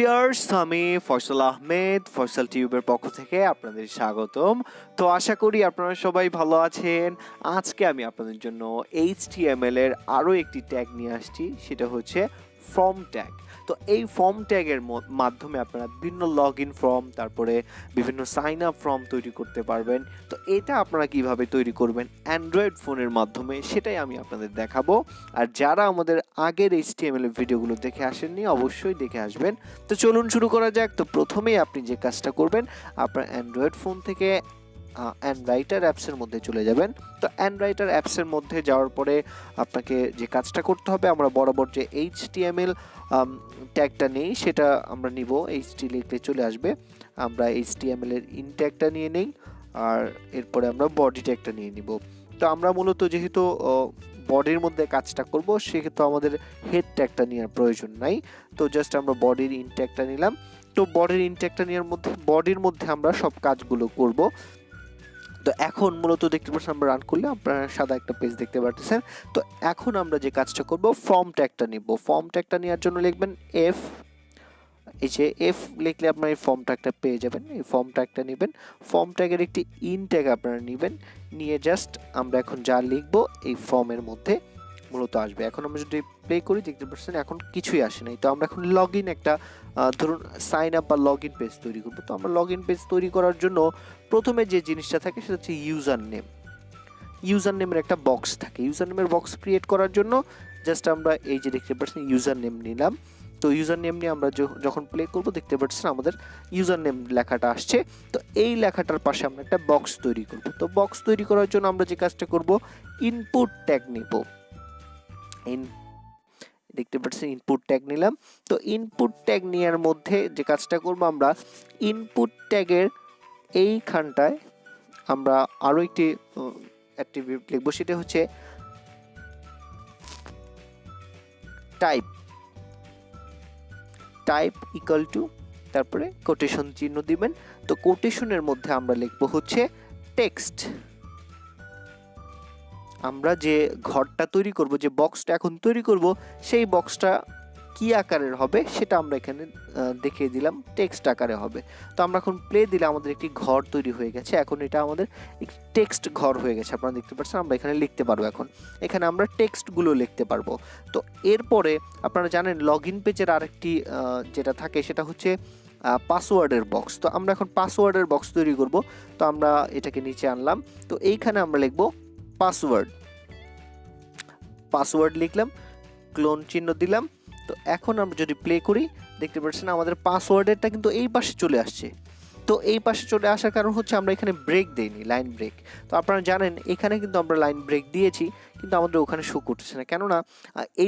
Viewers, আমি ফয়সাল আহমেদ ফয়সাল টিউবের পক্ষ থেকে আপনাদের স্বাগতম। তো আশা করি আপনারা সবাই ভালো আছেন। আজকে আমি আপনাদের জন্য HTML এর আরও একটি ট্যাগ নিয়ে আসছি, সেটা হচ্ছে ফর্ম ট্যাগ। তো এই ফর্ম ট্যাগের মাধ্যমে আপনারা বিভিন্ন লগ ইন ফর্ম, তারপরে বিভিন্ন সাইন আপ ফর্ম তৈরি করতে পারবেন। তো এটা আপনারা কিভাবে তৈরি করবেন অ্যান্ড্রয়েড ফোনের মাধ্যমে, সেটাই আমি আপনাদের দেখাবো। আর যারা আমাদের আগের HTML এর ভিডিওগুলো দেখে আসেননি, অবশ্যই দেখে আসবেন। তো চলুন শুরু করা যাক। তো প্রথমেই আপনি যে কাজটা করবেন, আপনার অ্যান্ড্রয়েড ফোন থেকে অ্যান্ডরাইটার অ্যাপসের মধ্যে চলে যাবেন। তো অ্যান্ডরাইটার অ্যাপসের মধ্যে যাওয়ার পরে আপনাকে যে কাজটা করতে হবে, আমরা বরাবর যে HTML ট্যাগটা নেই সেটা আমরা নিব। HT লিখলে চলে আসবে। আমরা HTML এর ইন ট্যাগটা নিয়ে নেই, আর এরপরে আমরা বডি ট্যাগটা নিয়ে নিব। তো আমরা মূলত যেহেতু বডির মধ্যে কাজটা করব, সেক্ষেত্রে আমাদের হেড ট্যাগটা নেওয়ার প্রয়োজন নাই। তো জাস্ট আমরা বডির ইন ট্যাগটা নিলাম। তো বডির ইন ট্যাগটা নেওয়ার মধ্যে বডির মধ্যে আমরা সব কাজগুলো করব। তো এখন মূলত দেখতে পাচ্ছেন, আমরা রান করলে আপনারা সাদা একটা পেজ দেখতে পাচ্ছেন। তো এখন আমরা যে কাজটা করব, ফর্ম ট্যাগটা নিব। ফর্ম ট্যাগটা নেওয়ার জন্য লিখবেন এফ। এই যে এফ লিখলে আপনার এই ফর্ম ট্যাগটা পেয়ে যাবেন। এই ফর্ম ট্যাগটা নেবেন। ফর্ম ট্যাগের একটি ইন ট্যাগ আপনারা নেবেন, নিয়ে জাস্ট আমরা এখন যা লিখব এই ফর্মের মধ্যে মূলত আসবে। এখন আমরা যদি প্লে করি, দেখতে পাচ্ছেন এখন কিছুই আসে নাই। তো আমরা এখন লগ ইন একটা ধরুন সাইন আপ বা লগ ইন পেজ তৈরি করবো। তো আমরা লগ ইন পেজ তৈরি করার জন্য প্রথমে যে জিনিসটা থাকে সেটা হচ্ছে ইউজার নেম। ইউজার নেমের একটা বক্স থাকে। ইউজার নেমের বক্স ক্রিয়েট করার জন্য জাস্ট আমরা এই যে দেখতে পাচ্ছেন ইউজার নেম নিলাম। তো ইউজার নেম নিয়ে আমরা যখন প্লে করব, দেখতে পাচ্ছেন আমাদের ইউজার নেম লেখাটা আসছে। তো এই লেখাটার পাশে আমরা একটা বক্স তৈরি করব। তো বক্স তৈরি করার জন্য আমরা যে কাজটা করব, ইনপুট ট্যাগ নিব। দেখতে পাচ্ছেন ইনপুট ট্যাগ নিলাম। তো ইনপুট ট্যাগ নেওয়ার মধ্যে যে কাজটা করব, আমরা ইনপুট ট্যাগের এইখানটায় আমরা আরও একটি অ্যাট্রিবিউট লিখব, সেটা হচ্ছে টাইপ। টাইপ ইকুয়াল টু, তারপরে কোটেশন চিহ্ন দিবেন। তো কোটেশনের মধ্যে আমরা লিখব হচ্ছে টেক্সট। আমরা যে ঘরটা তৈরি করব, যে বক্সটা এখন তৈরি করব, সেই বক্সটা কি আকারের হবে সেটা আমরা এখানে দেখিয়ে দিলাম, টেক্সট আকারে হবে। তো আমরা এখন প্লে দিলে আমাদের একটি ঘর তৈরি হয়ে গেছে। এখন এটা আমাদের টেক্সট ঘর হয়ে গেছে। আপনারা দেখতে পাচ্ছেন আমরা এখানে লিখতে পারবো। এখন এখানে আমরা টেক্সটগুলো লিখতে পারবো। তো এরপরে আপনারা জানেন লগ ইন পেজের আরেকটি যেটা থাকে সেটা হচ্ছে পাসওয়ার্ডের বক্স। তো আমরা এখন পাসওয়ার্ডের বক্স তৈরি করব। তো আমরা এটাকে নিচে আনলাম। তো এইখানে আমরা লিখব পাসওয়ার্ড। পাসওয়ার্ড লিখলাম, ক্লোন চিহ্ন দিলাম। তো এখন আমরা যদি প্লে করি, দেখতে পাচ্ছেন আমাদের পাসওয়ার্ডেরটা কিন্তু এই পাশে চলে আসছে। তো এই পাশে চলে আসার কারণ হচ্ছে আমরা এখানে ব্রেক দেইনি, লাইন ব্রেক। তো আপনারা জানেন এখানে কিন্তু আমরা লাইন ব্রেক দিয়েছি, কিন্তু আমাদের ওখানে শো করতেছে না। কেননা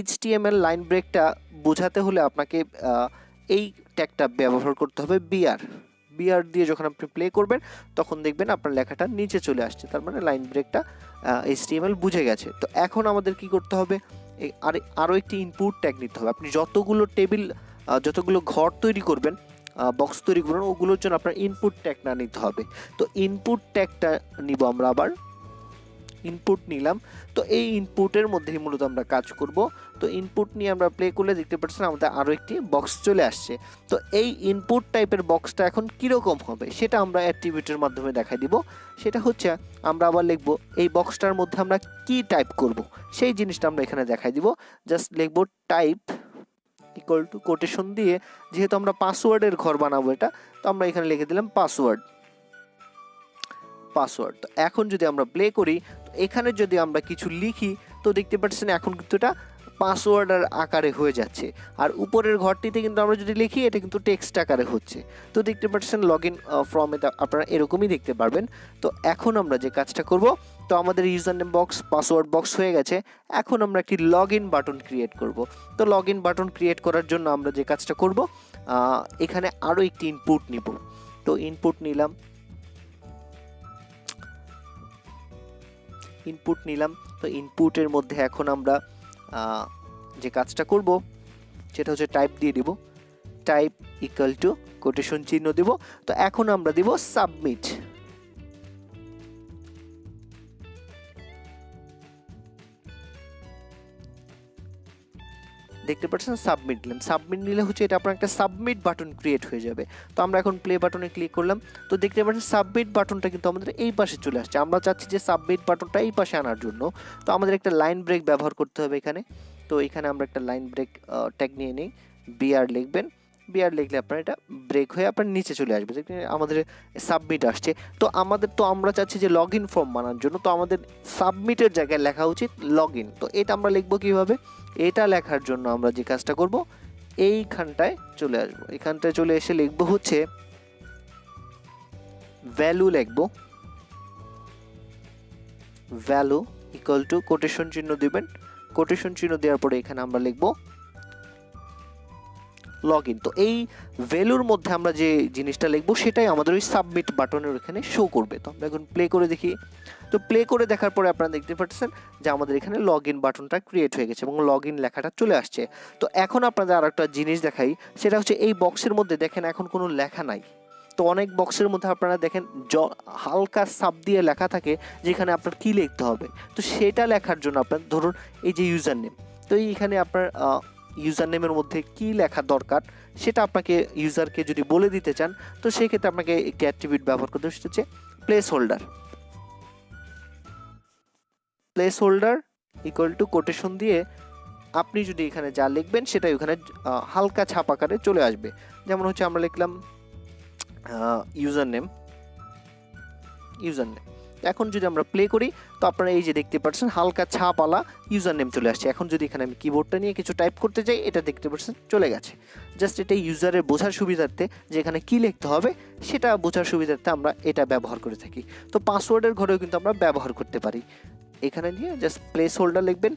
HTML লাইন ব্রেকটা বোঝাতে হলে আপনাকে এই ট্যাগটা ব্যবহার করতে হবে, বিআর দিয়ে যখন আপনি প্লে করবেন, তখন দেখবেন আপনার লেখাটা নিচে চলে আসছে। তার মানে লাইন ব্রেকটা HTML বুঝে গেছে। তো এখন আমাদের কি করতে হবে, আরও একটি ইনপুট ট্যাগ নিতে হবে। আপনি যতগুলো টেবিল, যতগুলো ঘর তৈরি করবেন, বক্স তৈরি করবেন, ওগুলোর জন্য আপনার ইনপুট ট্যাগ না নিতে হবে। তো ইনপুট ট্যাগটা নিব আমরা, আবার ইনপুট নিলাম। তো এই ইনপুটের মধ্যেই মূলত আমরা কাজ করব। তো ইনপুট নিয়ে আমরা প্লে করলে দেখতে পাচ্ছেন আমাদের আরও একটি বক্স চলে আসছে। তো এই ইনপুট টাইপের বক্সটা এখন কীরকম হবে সেটা আমরা অ্যাট্রিবিউটের মাধ্যমে দেখাই দিব। সেটা হচ্ছে আমরা আবার লিখব এই বক্সটার মধ্যে আমরা কি টাইপ করব, সেই জিনিসটা আমরা এখানে দেখাই দিব। জাস্ট লিখব টাইপ ইকুয়াল টু কোটেশন দিয়ে, যেহেতু আমরা পাসওয়ার্ডের ঘর বানাবো এটা, তো আমরা এখানে লিখে দিলাম পাসওয়ার্ড। তো এখন যদি আমরা প্লে করি, তো এখানে যদি আমরা কিছু লিখি, তো দেখতে পাচ্ছেন এখন কিন্তু এটা পাসওয়ার্ডের আকারে হয়ে যাচ্ছে। আর উপরের ঘরটিতে কিন্তু আমরা যদি লিখি, এটা কিন্তু টেক্সট আকারে হচ্ছে। তো দেখতে পাচ্ছেন লগ ইন ফর্মে আপনারা এরকমই দেখতে পারবেন। তো এখন আমরা যে কাজটা করব, তো আমাদের user name box, password box হয়ে গেছে। এখন আমরা একটি লগ ইন বাটন ক্রিয়েট করব। তো লগ ইন বাটন ক্রিয়েট করার জন্য আমরা যে কাজটা করব, এখানে আরও একটি ইনপুট নিব। তো ইনপুট নিলাম। তো ইনপুটের মধ্যে এখন আমরা যে কাজটা করব সেটা হচ্ছে টাইপ দিয়ে দিব। টাইপ ইকুয়াল টু কোটেশন চিহ্ন দিব। তো এখন আমরা দিব সাবমিট। দেখতে পাচ্ছেন সাবমিট নিলাম, সাবমিট নিলে হচ্ছে এটা আপনার একটা সাবমিট বাটন ক্রিয়েট হয়ে যাবে। তো আমরা এখন প্লে বাটনে ক্লিক করলাম, তো দেখতে পাচ্ছেন সাবমিট বাটনটা কিন্তু আমাদের এই পাশে চলে আসছে। আমরা চাচ্ছি যে সাবমিট বাটনটা এই পাশে আনার জন্য, তো আমাদের একটা লাইন ব্রেক ব্যবহার করতে হবে এখানে। তো এখানে আমরা একটা লাইন ব্রেক ট্যাগ নিয়ে নিই, বিআর লিখবেন, বিআর লিখলে আপনার এটা ব্রেক হয়ে আপনার নিচে চলে আসবে, আমাদের সাবমিট আসছে। তো আমরা চাচ্ছি যে লগ ইন ফর্ম বানানোর জন্য, তো আমাদের সাবমিটের জায়গায় লেখা উচিত লগ ইন। তো এটা আমরা লিখবো কীভাবে, এটা লেখার জন্য আমরা যে কাজটা করব, এইখানটায় চলে আসবো, এখানটায় চলে এসে লিখবো হচ্ছে ভ্যালু, লিখবো ভ্যালু ইকুয়াল টু কোটেশন চিহ্ন দিবেন, কোটেশন চিহ্ন দেওয়ার পরে এখানে আমরা লিখবো লগ ইন। তো এই ভ্যালুর মধ্যে আমরা যে জিনিসটা লিখবো সেটাই আমাদের ওই সাবমিট বাটনের এখানে শো করবে। তো আমরা এখন প্লে করে দেখি, তো প্লে করে দেখার পরে আপনারা দেখতে পাচ্ছেন যে আমাদের এখানে লগ ইন বাটনটা ক্রিয়েট হয়ে গেছে এবং লগ ইন লেখাটা চলে আসছে। তো এখন আপনাদের আর একটা জিনিস দেখাই, সেটা হচ্ছে এই বক্সের মধ্যে দেখেন এখন কোনো লেখা নাই। তো অনেক বক্সের মধ্যে আপনারা দেখেন হালকা সাব দিয়ে লেখা থাকে যেখানে আপনার কি লিখতে হবে। তো সেটা লেখার জন্য আপনার ধরুন এই যে ইউজার নেম, তো এইখানে আপনার ইউজার নেমের মধ্যে কি লেখা দরকার সেটা আপনাকে ইউজারকে যদি বলে দিতে চান, তো সেই ক্ষেত্রে আপনাকে একটি অ্যাট্রিবিউট ব্যবহার করতে হবে, সেটা হচ্ছে place holder. Place holder equal to quotation দিয়ে আপনি যদি এখানে যা লিখবেন সেটাই ওখানে হালকা ছাপ আকারে চলে আসবে। যেমন হচ্ছে আমরা লিখলাম ইউজার নেম, এখন যদি আমরা প্লে করি তো আপনারা এই যে দেখতে পাচ্ছেন হালকা ছাপওয়ালা ইউজার নেম চলে আসছে। এখন যদি এখানে আমি কিবোর্ডটা নিয়ে কিছু টাইপ করতে চাই, এটা দেখতে পাচ্ছেন চলে গেছে। জাস্ট এটা ইউজারের বোঝার সুবিধার্থে যে এখানে কি লিখতে হবে সেটা বোঝার সুবিধার্থে আমরা এটা ব্যবহার করে থাকি। তো পাসওয়ার্ডের ঘরেও কিন্তু আমরা ব্যবহার করতে পারি। এখানে নিয়ে জাস্ট প্লেস হোল্ডার লিখবেন,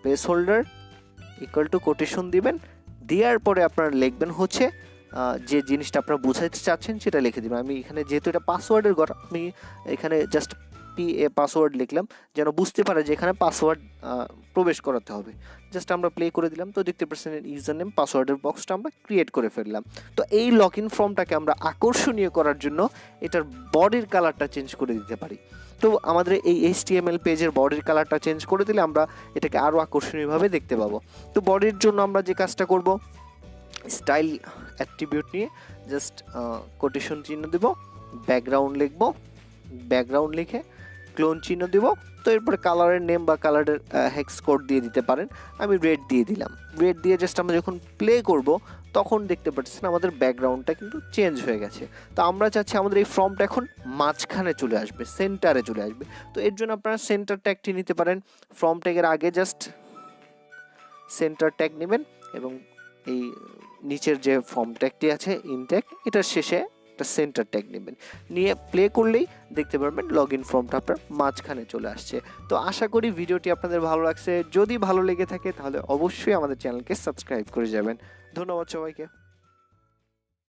place holder equal to quotation দিবেন, দেওয়ার পরে আপনারা লিখবেন হচ্ছে যে জিনিসটা আপনারা বোঝাতে চাচ্ছেন সেটা লিখে দিবেন। আমি এখানে যেহেতু এটা পাসওয়ার্ডের ঘর, আমি এখানে জাস্ট পাসওয়ার্ড লিখলাম যেন বুঝতে পারে যে এখানে পাসওয়ার্ড প্রবেশ করাতে হবে। জাস্ট আমরা প্লে করে দিলাম, তো দেখতে পাচ্ছেন ইউজার নেম পাসওয়ার্ডের বক্সটা আমরা ক্রিয়েট করে ফেললাম। তো এই লগ ইন ফর্মটাকে আমরা আকর্ষণীয় করার জন্য এটার বডির কালারটা চেঞ্জ করে দিতে পারি। তো আমাদের এই HTML পেজের বডির কালারটা চেঞ্জ করে দিলে আমরা এটাকে আরও আকর্ষণীয়ভাবে দেখতে পাবো। তো বডির জন্য আমরা যে কাজটা করব, স্টাইল অ্যাট্রিবিউট নিয়ে জাস্ট কোটেশন চিহ্ন দেব, ব্যাকগ্রাউন্ড লিখব, ব্যাকগ্রাউন্ড লিখে ক্লোন চিহ্ন দেব। তো এরপরে কালারের নেম বা কালারের হেক্স কোড দিয়ে দিতে পারেন, আমি রেড দিয়ে দিলাম। রেড দিয়ে জাস্ট আমরা যখন প্লে করব তখন দেখতে পাচ্ছেন আমাদের ব্যাকগ্রাউন্ডটা কিন্তু চেঞ্জ হয়ে গেছে। তো আমরা চাচ্ছি আমাদের এই ফর্মটা এখন মাঝখানে চলে আসবে, সেন্টারে চলে আসবে। তো এর জন্য আপনারা সেন্টার ট্যাগটি নিতে পারেন। ফর্ম ট্যাগের আগে জাস্ট সেন্টার ট্যাগ নেবেন এবং এই নিচের যে ফর্ম ট্যাগটি আছে ইনট্যাগ, এটার শেষে একটা সেন্টার ট্যাগ নেবেন, নিয়ে প্লে করলেই দেখতে পারবেন লগ ইন ফর্মটা আপনার মাঝখানে চলে আসছে। তো আশা করি ভিডিওটি আপনাদের ভালো লাগছে। যদি ভালো লেগে থাকে তাহলে অবশ্যই আমাদের চ্যানেলকে সাবস্ক্রাইব করে যাবেন। ধন্যবাদ সবাইকে।